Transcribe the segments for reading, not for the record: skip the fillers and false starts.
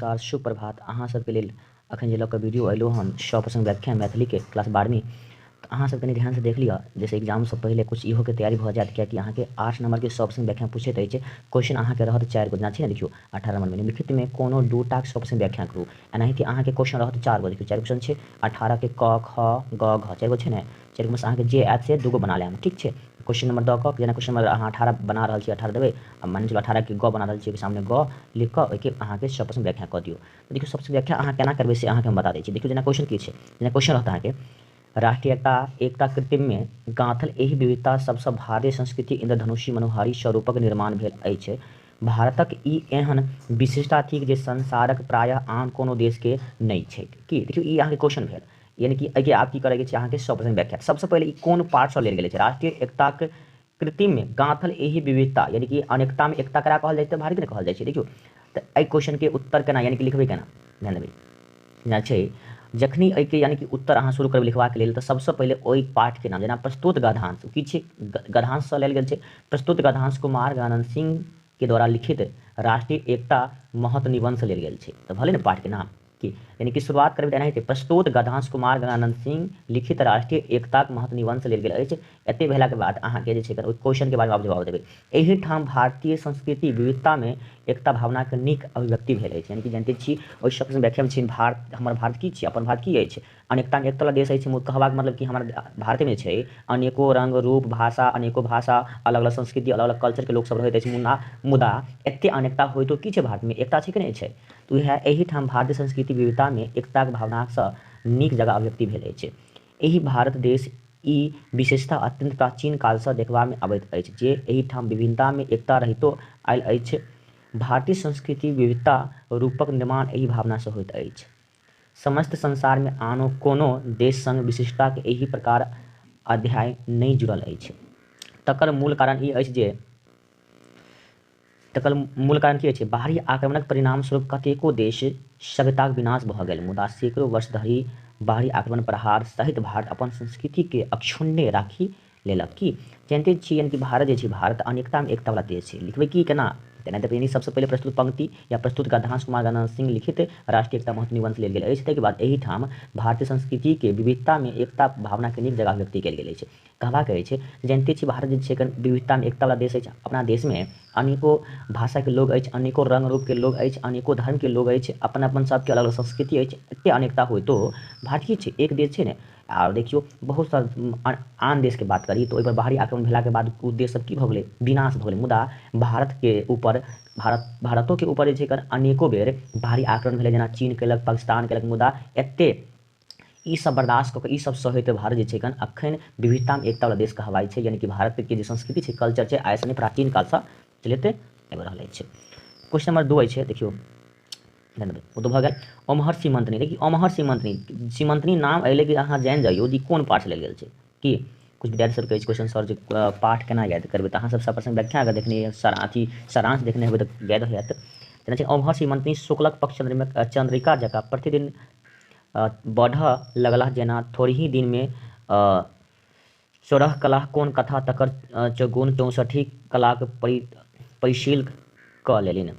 नमस्कार शुभ प्रभात अहाँ सबके लेल अखन जे लऽ कऽ वीडियो अयलहुँ हम 100% व्याख्या मैथिली के क्लास 12वीं। तो अहाँ सब कनी ध्यान से देख लिअ, जैसे एग्जाम से पहले कुछ इहो के तैयारी भऽ जायत, कियाकि अहाँ के 8 नंबर के 100% व्याख्या पूछैत अछि। क्वेश्चन अहाँ के रहत 4 गो, जेना छै ने, देखियो 18 नंबर में लिखित में कोनो दूटा 100% व्याख्या करू। एनाहिते अहाँ के क्वेश्चन रहत 4 गो, देखियो 4 क्वेश्चन छै 18 के क ख ग घ 4 गो छै ने, 4 गो में से अहाँ के जे आयत से 2 गो बना लेब, ठीक छै। क्वेश्चन नंबर दऽ कऽ जेना क्वेश्चन नंबर अहाँ 18 बना रहल छी 18 देबै, आ मान चलो 18 के ग बना रहल छी, सामने ग लिख कऽ ओहिके अहाँ के 100% व्याख्या कऽ दियौ। तो देखियो सबसे व्याख्या अहाँ केना करबै से अहाँ के हम बता दै छी। देखियो जेना क्वेश्चन की छै, जेना क्वेश्चन रहत अहाँ के राष्ट्रीयता एकता कृत्रिम में गाँथल एहि विविधता सबसँ भारतीय संस्कृति इंद्रधनुषी मनोहारी स्वरूपक निर्माण भेल अछि। भारतक ई एहन विशिष्टता थिक जे संसारक प्रायः आन कोनो देश के नहीं छै। की देखियो ई अहाँ के क्वेश्चन भेल, यानी कि अगे आप की करे छै, अहाँ के 100% व्याख्या। सबसे पहले ई कोन पार्ट से लेल गेल छै, राष्ट्रीय एकता के कृत्रिम में गाँथल एहि विविधता, यानी कि अनेकता में एकता करा कहल जाइ छै, भारत ने कहल जाइ छै। देखियो तो एहि क्वेश्चन के उत्तर केना, यानी कि लिखबै केना, ध्यान देबै। जेना छै जखनी एहिके यानी कि उत्तर अहाँ शुरू करबै लिखबाक लेल, तऽ सबसँ पहिले ओहि पाठ के नाम, जेना प्रस्तुत गद्यांश की छै, गद्यांश से लेल गेल छै। प्रस्तुत गद्यांश कुमार गजानन सिंह के द्वारा लिखित राष्ट्रीय एकता महत्व निबंध लेल गेल छै। तो भले ने पाठ के नाम की, यानी कि शुरुआत करबै एनाहिते, प्रस्तुत गद्यांश कुमार गजानन सिंह लिखित राष्ट्रीय एकता महत्व निबंध लेल गेल अछि। एते भेला के बाद अहाँ के जे छै ओहि क्वेश्चन के बारे में आप जवाब देबै। एहि ठाम भारतीय संस्कृति विविधता में एकता भावना के नीक अभिव्यक्ति भेल अछि, यानी कि जानते छी ओहि शब्द व्याख्या में छै भारत, हमर भारत की छै, अपन भारत की अछि, अनेकता में एकता देश अछि। कहबाक मतलब कि हमर भारत में छै अनेको रंग रूप भाषा, अनेको भाषा, अलग अलग संस्कृति, अलग अलग कल्चर के लोग सब रहैत अछि। मुदा एते अनेकता होइतो की छै, भारत में एकता छै कि नहीं छै। तो यह एहि ठाम भारतीय संस्कृति विविधता में एकता के भावना से नीक जगह अभिव्यक्ति भेल अछि। एहि भारत देश ई विशेषता अत्यंत प्राचीन काल से देखबा में अबैत अछि, जे एहि ठाम विभिन्नता में एकता रहितो आयल अछि। भारतीय संस्कृति विविधता रूपक निर्माण एहि भावना से होइत अछि। समस्त संसार में आनो कोनो देश संग विशिष्टता के एहि प्रकार अध्याय नहीं जुड़ल अछि। तकर मूल कारण ई अछि जे बाहरी आक्रमणक परिणाम स्वरूप कतेको देश सभ्यताक विनाश भऽ गेल, मुदा सैकड़ों वर्ष धरि बाहरी आक्रमण प्रहार सहित भारत अपन संस्कृति के अक्षुण्ण राखी लेलक। की जानते छी, यानी कि भारत जे छै, भारत अनेकता में एकता वाला देश छै। लिखबै की केना, यानी सबसे पहले प्रस्तुत पंक्ति या प्रस्तुत गद्यांश कुमार गजानन सिंह लिखित राष्ट्रीय एकता महत्व निबंध लेल गेल अछि। ताहिके बाद एहि ठाम भारतीय संस्कृति के विविधता में एकता भावना के नीक जगह व्यक्ति कयल गेल अछि। कहबाक अछि, जानते छी भारत जे छै विविधता में एकता वाला देश अछि। अपना देश में अनेको भाषा के लोग अछि, अनेको रंग रूप के लोग अछि, अनेको धर्म के लोग अछि, अपन अपन सबके अलग अलग संस्कृति अछि। एते अनेकता होय तो भारत की छै, एक देश छै ने। और देखियो बहुत सारा आन देश के बात करी तो ओहि बाहरी आक्रमण भेला के बाद उ देश सब की भऽ गेलै, विनाश भऽ गेलै। मुदा भारत के ऊपर भारतो के ऊपर जे छै अनेको बेर बाहरी आक्रमण भेलै, जेना चीन केलक, पाकिस्तान केलक, मुदा एते ई सब बर्दाश्त कऽ के ई सब सहैत भारत जे छै अखन विविधता में एकता वाला देश कहवाई छै। यानी कि भारत के जे संस्कृति छै, कल्चर छै, आइ से प्राचीन काल से चलते आबि रहल अछि। क्वेश्चन नंबर 2 छै, देखियो वो तो भऽ गेल अमहर सीमंतनी। देखिए अमहर सीमंतनी नाम अयले कि अहाँ जानि जाइयो जी कोन पाठ से लेल गेल छै। कि कुछ विद्यार्थी सब कहै छै क्वेश्चन सर जे पाठ केना याद करबै, तऽ अहाँ सब 100% व्याख्या अगर देखने सारांश देखने हेबै तऽ याद होयत। जेना छै अमहर सीमंतनी शुक्लक पक्ष चंद्रिका जकाँ प्रतिदिन बढ़ऽ लगला, जेना थोड़ही दिन में 16 कला कोन कथा तकर चौगुन 64 कलाक परिशील कऽ लेलिन।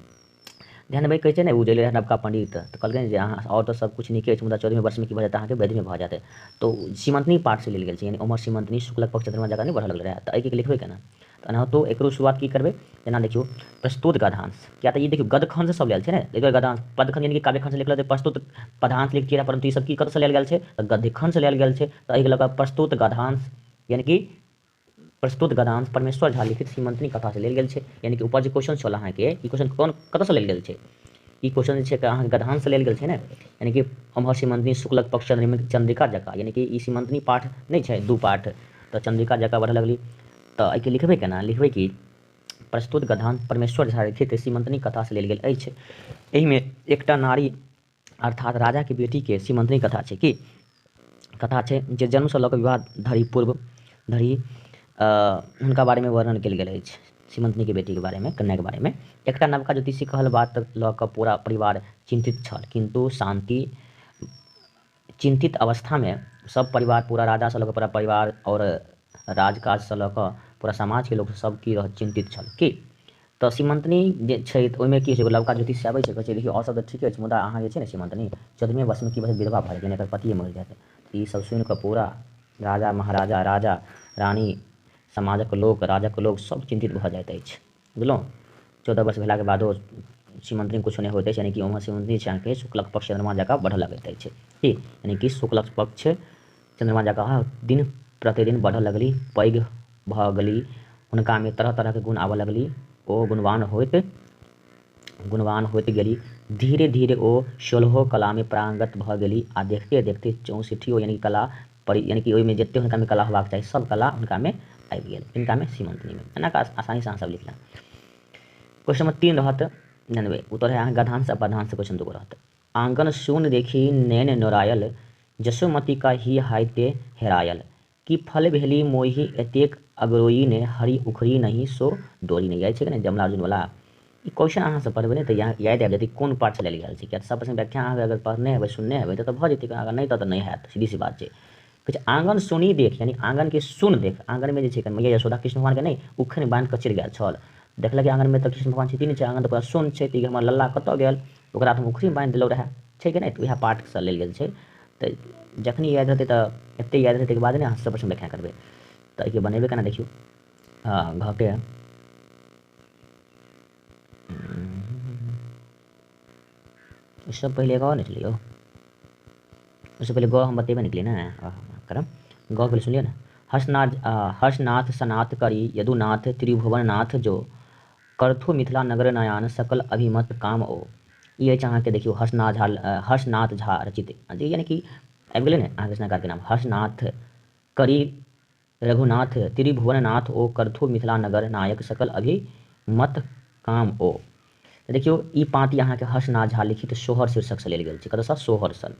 ध्यान देबै, कहै छै ने उजले नवका पंडित, तऽ कहलकै जे अहाँ और तो सब कुछ नीके छै, मुदा 14वें वर्ष में की भऽ जाता, अहाँके वैध में भऽ जाते। तो सीमंतनी पाठ से लेल गेल छै, यानी अमहर सीमंतनी शुक्लक पक्ष चंद्रमा जकाँ नहीं बढ़ऽ लगल रहै। तऽ एहिके लिखबै केना, तऽ एनाहितो एकरो शुरुआत की करबै, जेना देखियो प्रस्तुत गद्यांश, क्या तऽ ये देखियो गदखंड से सब लेल छै ने। देखियो गद्यांश पदखंड यानी कि काव्यखंड से लिखल छै, प्रस्तुत पदांश लिख के, परंतु ई सब की कत से लेल गेल छै, तऽ गद्यखंड से लेल गेल छै। तऽ एहि लऽ कऽ प्रस्तुत गद्यांश यानी कि प्रस्तुत गद्यांश परमेश्वर झा लिखित सीमंतनी कथा से लेल गेल छै। यानी कि ऊपर जे क्वेश्चन छल अहाँके, ई क्वेश्चन कतऽ से लेल गेल छै, ई क्वेश्चन जे छै अहाँके गद्यांश से लेल गेल छै ने। यानी कि अमहर सीमंतनी शुक्लक पक्ष चंद्रिका जकाँ, यानी कि ई सीमंतनी पाठ नहीं छै, 2 पाठ, तऽ चंद्रिका जकाँ बढ़ऽ लगली। तऽ एहिके लिखबै केना, लिखबै कि प्रस्तुत गद्यांश परमेश्वर झा लिखित सीमंतनी कथा से लेल गेल अछि। एहि में एकटा नारी अर्थात राजा के बेटी के सीमंतनी कथा छै। कि कथा छै जे जन्म से लऽ कऽ विवाह धरि पूर्व धरि हुनका बारे में वर्णन कयल गेल अछि। सीमंतनी के बेटी के बारे में, कन्या के बारे में। एकटा नवका ज्योतिषी कहल बात लऽ कऽ पूरा परिवार चिंतित छल, किंतु चिंतित अवस्था में सब परिवार, पूरा राजा से लऽ कऽ पूरा परिवार और राजकाज से लऽ कऽ पूरा समाज के लोग सब की चिंतित छल। कि तऽ सीमंतनी जे छै तऽ ओहिमे की होइ छै, एगो लवका ज्योतिष आबै छै, कहै छै देखियौ आओर सब तऽ ठीके छै, मुदा अहाँ जे छै ने सीमंतनी 14वें वर्षमे की भऽ विधवा भऽ जेतै, एकर पतिए मरि जायत। ई सब सुनि कऽ पूरा राजा महाराजा, राजा रानी, समाजक लोक, राजक लोक सब चिंतित भऽ जाइत अछि, बुझलहुँ। 14 वर्ष भेलाके बादो सीमंतनी कुछो नहि होइत अछि, यानी कि ओम्हर सीमंतनी छै अहाँके शुक्लक पक्ष चंद्रमा जकाँ बढ़ऽ लगैत अछि, ठीक, यानी कि शुक्लक पक्ष चंद्रमा जकाँ दिन प्रतिदिन बढ़ऽ लगली, पैघ भऽ गेली, हुनकामे तरह तरहके गुण आबऽ लगली, ओ गुणवान होइत गेली। धीरे धीरे ओ 16 कलामे पारंगत भऽ गेली आ देखते देखते 64 यानी कला यानी कि ओहिमे जतेक हुनकामे कला होबाक चाही सब कला हुनकामे आबि गेल, हिनकामे सीमंतनीमे, एना आसानीसँ अहाँ सब लिख लेब। क्वेश्चन नंबर 3 रहत, जानबै उत्तर है अहाँ गधांश आ पदांश क्वेश्चन 2 रहत। आंगन सून देखी नैन नोरायल, जसोमती का ही हाइते हेरायल, की फल भेली मोहि एतेक अगरोई ने, हरी उखरी नहीं सो डोरी नहीं। याद छै कि नहीं जमला अर्जुन वाला। ई क्वेश्चन अहाँ सब पढ़बै ने तऽ यहाँ याद आबि जेतै कोन पार्ट से लेल गेल छै, किया सब प्रश्न व्याख्या अहाँ अगर पढ़ने हेबै सुनने हेबै तऽ भऽ जेतै, अगर नहीं तऽ नहीं हैत, सीधी सी बात छै। कहै छै आंगन सुनी देख, यानी आंगन के सुन देख, आंगन में जे छै मैया यशोदा कृष्ण भगवान के नहीं उखैन बांध कऽ चलि गेल छल, देखलक आंगन में तऽ कृष्ण भगवान छथिन नहि छै, आंगन तऽ पूरा सुन छै, तऽ हमर लल्ला कतऽ गेल, ओकरा तऽ हम उखरी बांधि देलहुँ रहै, छै कि नहीं, तऽ वएह पार्टसँ लेल गेल छै। तऽ जखनी याद रहतै तऽ एतेक याद रहतै के बाद ने अहाँ सब प्रश्न व्याख्या करबै, तऽ एहिके बनेबै केना देखियौ। घ के इससे पहले ग नहीं चलिए, उससे पहले ग हम बतेबे निकली ना करम, ग पहले सुनिए ना। हर्षनाथ सनाथ करी यदुनाथ त्रिभुवननाथ जो, करथु मिथिला नगर नयान सकल अभिमत काम ओ। ये अहाँके देखियौ हर्षनाथ झा रचित, यानी कि आबि गेलै ने अहाँके रचनाकारके नाम हर्षनाथ करी रघुनाथ त्रिभुवननाथ ओ, करथु मिथिला नगर नायक सकल अभिमत काम ओ। तऽ देखियौ ई पाँति अहाँके हर्षनाथ झा लिखित सोहर शीर्षकसँ लेल गेल छै, कतऽसँ सोहरसँ,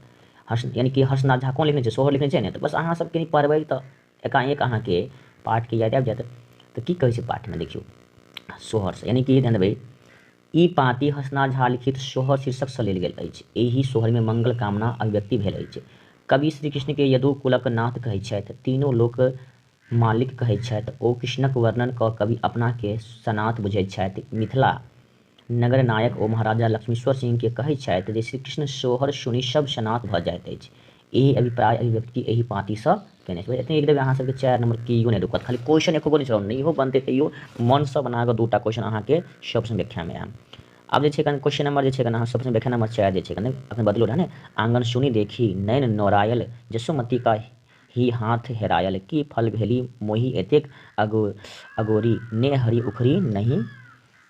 यानी कि हर्षनाथ झा कोन लिखने छै, सोहर लिखने छै ने, तऽ बस अहाँ सब कनि पढ़बै तऽ एकाएक अहाँके पाठके याद आबि जायत। तऽ की कहै छै पाठमे देखियौ सोहरसँ, यानी कि ध्यान देबै ई पाँति हर्षनाथ झा लिखित सोहर शीर्षकसँ लेल गेल अछि, एहि सोहरमे मंगल कामना अभिव्यक्ति भेल अछि। कवि श्री कृष्णके यदु कुलक नाथ कहै छथि, तीनों लोक मालिक कहै छथि, ओ कृष्णक वर्णन कऽ कवि अपनाके सनाथ बुझैत छथि। मिथिला नगर नायक ओ महाराजा लक्ष्मीश्वर सिंह के कहै छथि जे श्री कृष्ण सोहर सुनी सब सनाथ भऽ जाइत अछि, एहि अभिप्राय अभिव्यक्ति एहि पाँतिसँ केने छै। एतने एक देबै अहाँ सबके 4 नंबर कियो नहि रुकत, खाली क्वेश्चन एको गो नहीं छोड़ब, नहियो बनतै तैयो मनसँ बना कऽ 2टा क्वेश्चन अहाँके सब प्रश्न व्याख्यामे आयब। आब जे छै क्वेश्चन नंबर जे छै अहाँ सब प्रश्न व्याख्या नंबर 4 जे छै अखन बदलू रहै ने, आंगन सुनी देखी नैन नोरायल, जसोमती का ही हाथ हेरायल, की फल भेली मोहि एतेक अगोरी ने, हरी उखरी नहीं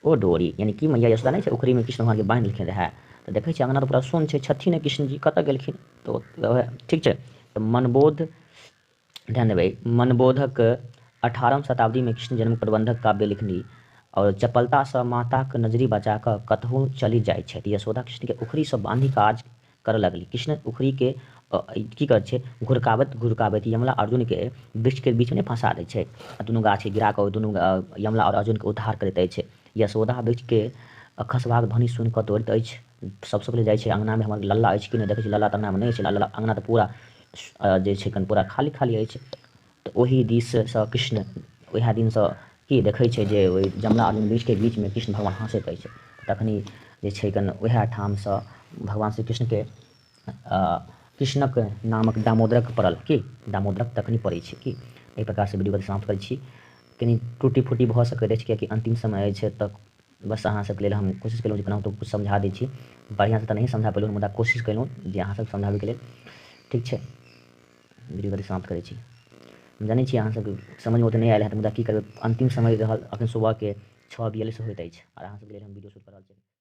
ओ डोरी, यानी कि मैया यशोदा नहीं छै उखरीमे कृष्ण भगवानके बांधि देलखिन रहै, तऽ देखै छियै अँगना तऽ पूरा सुन छै, छथिन कृष्ण जी कतऽ गेलखिन, तऽ ठीक छै। तऽ मनबोध ध्यान देबै, मनबोधक 18वीं शताब्दी में कृष्ण जन्म प्रबंधक काव्य लिखनी, और चपलतासँ माताक नजरी बचा कऽ कतहु चली जाइ छथि। यशोदा कृष्णके उखरीसँ बांधि काज करऽ लगली, कृष्ण उखरीके की करै छै घुरकाबैत यमला अर्जुनके वृक्षके बीचमे फंसा दै छै, दुनू गाछी गिरा कऽ दुनू यमला और अर्जुनके उद्धार करैत अछि। यशोदा वृक्षके खसबाक ध्वनि सुनि कऽ दौड़ैत अछि, सबसँ पहिले जाइ छै अँगनामे हमर लल्ला अछि कि नहि, देखै छै लल्ला तऽ अँगनामे नहि छै, अँगना तऽ पूरा जे छै पूरा खाली खाली अछि। तऽ ओहि दिससँ कृष्ण वएह दिनसँ की देखै छै जे ओहि जमला अर्जुन वृक्षके बीचमे कृष्ण भगवान हँसैत अछि, तखनी जे छै वएह ठामसँ भगवान श्री कृष्णके कृष्णक नामक दामोदरक पड़ल, कि दामोदरक तखनी पड़ै छै कि। एहि प्रकारसँ वीडियोके समाप्त करै छी, कनि टूटी फूटी भऽ सकैत अछि कियाकि अन्तिम समय अछि, तऽ बस अहाँ सबके लेल हम कोशिश केलहुँ जे केनाहुतो कुछ समझा दै छी, बढ़िआँसँ तऽ नहीं समझा पेलहुँ मुदा कोशिश केलहुँ जे अहाँ सब समझाबैके लेल, ठीक छै। वीडियोके समाप्त करै छी, हम जानै छी अहाँ सबके समझमे ओते नहीं आयल हैत, मुदा की करबै अन्तिम समय रहल, अखन सुबहके 6:42 होइत अछि, और अहाँ सबके लेल हम वीडियो शूट कऽ रहल छी।